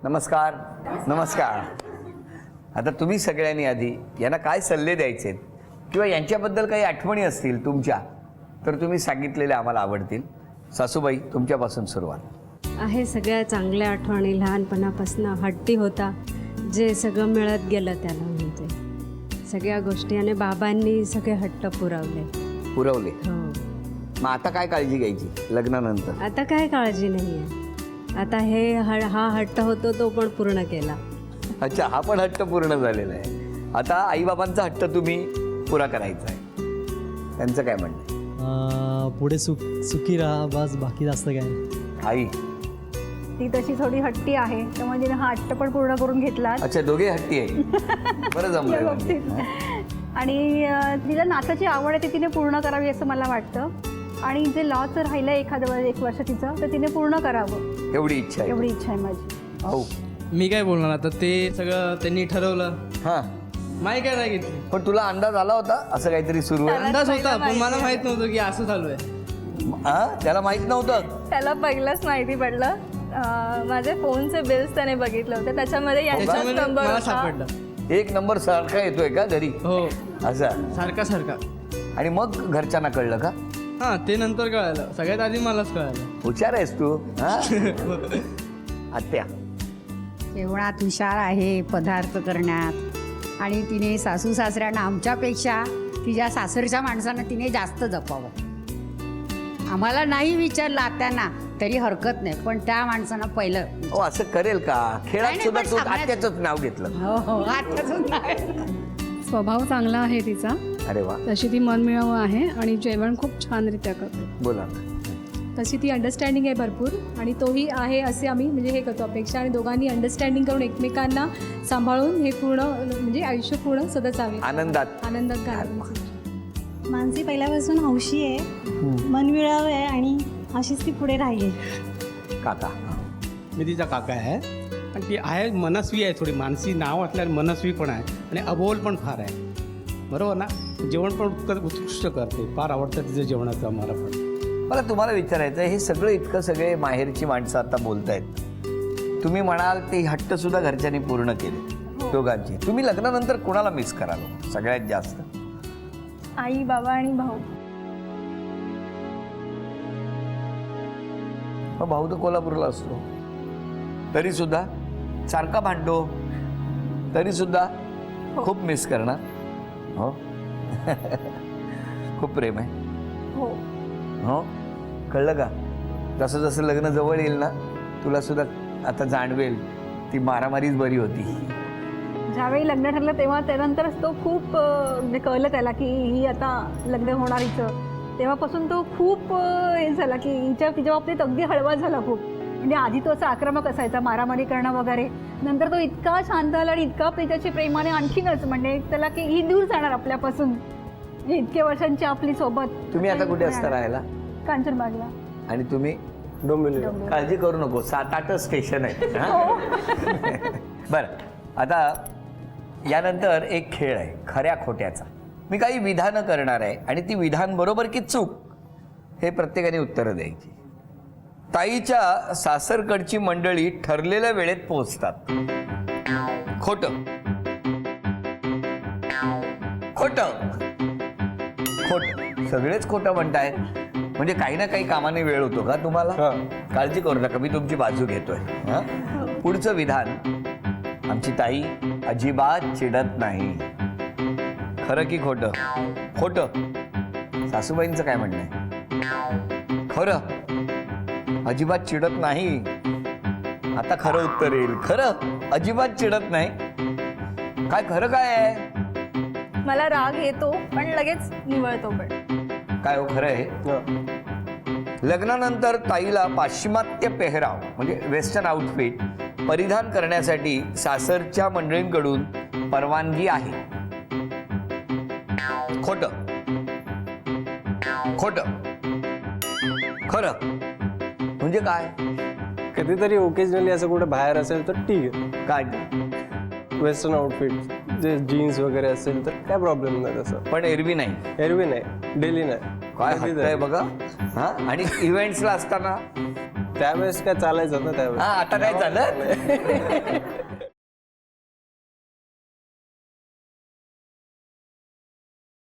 नमस्कार. नमस्कार. आता तुम्ही सगळ्यांनी आधी यांना काय सल्ले द्यायचे किंवा यांच्याबद्दल काही आठवणी असतील तुमच्या तर तुम्ही सांगितलेल्या आम्हाला आवडतील. सासूबाई तुमच्यापासून सुरुवात. आहे सगळ्या चांगल्या आठवणी. लहानपणापासून हट्टी होता, जे सगळं मिळत गेलं त्याला, म्हणजे सगळ्या गोष्टी. आणि बाबांनी सगळे हट्ट पुरवले. हो. मग आता काय काळजी घ्यायची लग्नानंतर? आता काय काळजी नाही आहे. आता हा हट्ट होतो तो पण पूर्ण केला. अच्छा, हा पण हट्ट पूर्ण झालेला आहे. आता आईबाबांचा हट्ट तुम्ही पुरा करायचा आहे. त्यांचं काय म्हणणं आहे? पुढे सुखी राहा बस, बाकी जास्त काय नाही. आई ती तशी थोडी हट्टी आहे, त्यामुळे तिने हा हट्ट पण पूर्ण करून घेतला. अच्छा, दोघे हट्टी आहे. बरं जमलं. आणि तिला नाचाची आवड आहे ती तिने पूर्ण करावी असं मला वाटतं. आणि जे लॉचं राहिलं एखादं 1 वर्ष तिचं, तर तिने पूर्ण करावं एवढी इच्छा आहे. एवढी इच्छा आहे माझी. हो. मी काय बोलणार आता, ते सगळं त्यांनी ठरवलं. हां, माही काय नाही घेतली. पण तुला अंदाज आला होता असं काहीतरी सुरू आहे? अंदाज होता पण मला माहित नव्हतं की असं चालू आहे. हां, त्याला माहित नव्हतं. त्याला पहिलंच माहिती पडलं. माझे फोनचे बिल्स त्याने बघितले होते, त्याच्यामध्ये यांचाच त्याच्यामध्ये नंबर मला होता. सापडलं. 1 नंबर सारखा येतोय का घरी? हो, असा. सारखा सारखा. आणि मग घरच्यांना कळलं का? हां, ते नंतर कळालं. सगळ्यात आधी मलाच कळालं. हुशार आहेस तू. आत्या जेवणात हुशार आहे, पदार्थ करण्यात. आणि तिने सासू सासऱ्यांना आमच्यापेक्षा तिच्या सासरच्या माणसांना तिने जास्त जपावं. आम्हाला नाही विचारलं आत्यांना तरी हरकत नाही, पण त्या माणसांना पहिलं. हो, असं करेल का? खेळात नाही, सुद्धा पण तू सांगण्यात- आत्याचंच नाव घेतलं. हो हो आत्याच नाही. स्वभाव चांगला आहे तिचा, अरे वा, तशी ती मनमिळावू आहे आणि जेवण खूप छानरित्या करते. बोला. तशी ती अंडरस्टँडिंग आहे भरपूर, आणि तोही आहे असे आम्ही म्हणजे हे करतो अपेक्षा. आणि दोघांनी अंडरस्टँडिंग करून एकमेकांना सांभाळून हे पूर्ण म्हणजे आयुष्य पूर्ण सतत चांगलं आनंदात घालवायचं. मानसी पहिल्यापासून हौशी आहे, मनमिळावू आहे आणि अशीच ती पुढे राहिली. काका मी तिचा काका आहे आणि ती आहे मनस्वी आहे. थोडी मानसी नाव असल्याने मनस्वी पण आहे आणि अबोल पण फार आहे. बरोबर ना? जेवण पण उत्कृष्ट करते. फार आवडतं तिचं जेवणाचं आम्हाला पण. मला तुम्हाला विचारायचं आहे, हे सगळं इतकं सगळे माहेरची माणसं आता बोलतायत, तुम्ही म्हणाल ते हट्ट सुद्धा घरच्यांनी पूर्ण केले दोघांची. तुम्ही लग्नानंतर कोणाला मिस कराल सगळ्यात जास्त? आई, बाबा आणि भाऊ. भाऊ तर कोल्हापूरला असतो, तरी सुद्धा सारखा भांडतो, तरी सुद्धा खूप मिस करणार. हो. खूप प्रेम आहे. हो. हो, कळलं का? जसं जसं लग्न जवळ येईल ना, तुला सुद्धा आता जाणवेल ती मारामारीच बरी होती. ज्यावेळी लग्न ठरलं तेव्हा त्यानंतरच तो खूप म्हणजे कळलं त्याला की ही आता लग्न होणार हिचं. तेव्हापासून तो खूप हे झाला की तिच्या बाबतीत अगदी हळवा झाला खूप. म्हणजे आधी तो असा आक्रमक असायचा, मारामारी करणं वगैरे. नंतर तो इतका शांत झाला आणि इतका त्याच्याशी प्रेमाने आणखीनच म्हणजे त्याला की ही दूर जाणार आपल्यापासून. म्हणजे इतक्या वर्षांची आपली सोबत. तुम्ही आता कुठे असता राहायला? कांचनबागला. आणि तुम्ही? डोंबिवली. काळजी करू नको, 7-8 स्टेशन आहे. बरं, आता यानंतर एक खेळ आहे खऱ्या खोट्याचा. मी काही विधानं करणार आहे आणि ती विधान बरोबर की चूक हे प्रत्येकाने उत्तरं द्यायची. ताईच्या सासरकडची मंडळी ठरलेल्या वेळेत पोहोचतात. खोटं? खोटं? खोटं. सगळेच खोटं म्हणतायत. म्हणजे काही ना काही कामाने वेळ होतो का तुम्हाला? काळजी करू नका, मी तुमची बाजू घेतोय. पुढचं विधान, आमची ताई अजिबात चिडत नाही. खरं की खोटं? खोटं. सासूबाईंचं काय म्हणणं आहे? खरं, अजिबात चिडत नाही. आता खरं उत्तर येईल. खरं, अजिबात चिडत नाही. काय खरं काय आहे? मला राग येतो पण लगेच निवळतो पण. काय हो खरं आहे? लग्नानंतर ताईला पाश्चिमात्य पेहराव म्हणजे वेस्टर्न आउटफिट परिधान करण्यासाठी सासरच्या मंडळींकडून परवानगी आहे. खोटं? खोटं? खरं? म्हणजे काय? कधीतरी ओकेजनली असं कुठे बाहेर असेल तर ठीक आहे. काय? वेस्टर्न आउटफिट जे जीन्स वगैरे असेल तर काय प्रॉब्लेम नाही तसं. पण एरवी नाही. एरवी नाही, डेली नाही. काय हट्ट आहे बघा. हा, आणि इव्हेंट्सला असताना त्यावेळेस काय चालायचं ना त्यावेळेस. हा आता काय चालत